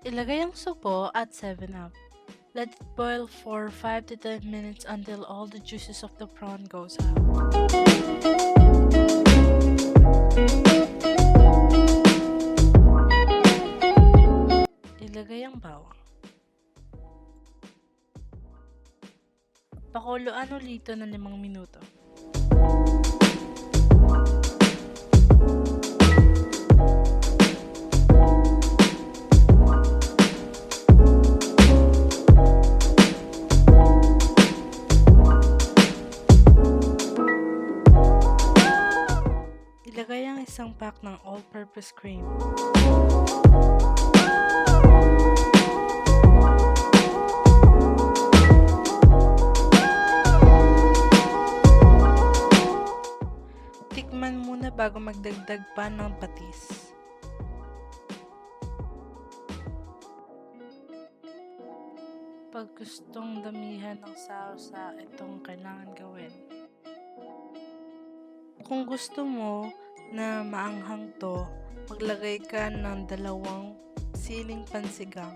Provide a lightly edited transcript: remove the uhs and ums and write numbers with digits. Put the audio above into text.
Ilagay ang supo at 7 up. Let it boil for 5 to 10 minutes until all the juices of the prawn goes out. Ilagay ang bawang. Pakuluan ulit ng 5 minuto. Ilagay ang isang pack ng all-purpose cream. Tikman muna bago magdagdag pa ng patis. Pag gustong damihan ng sausa, itong kailangan gawin. Kung gusto mo na maanghang to, maglagay ka ng 2 siling pansigang.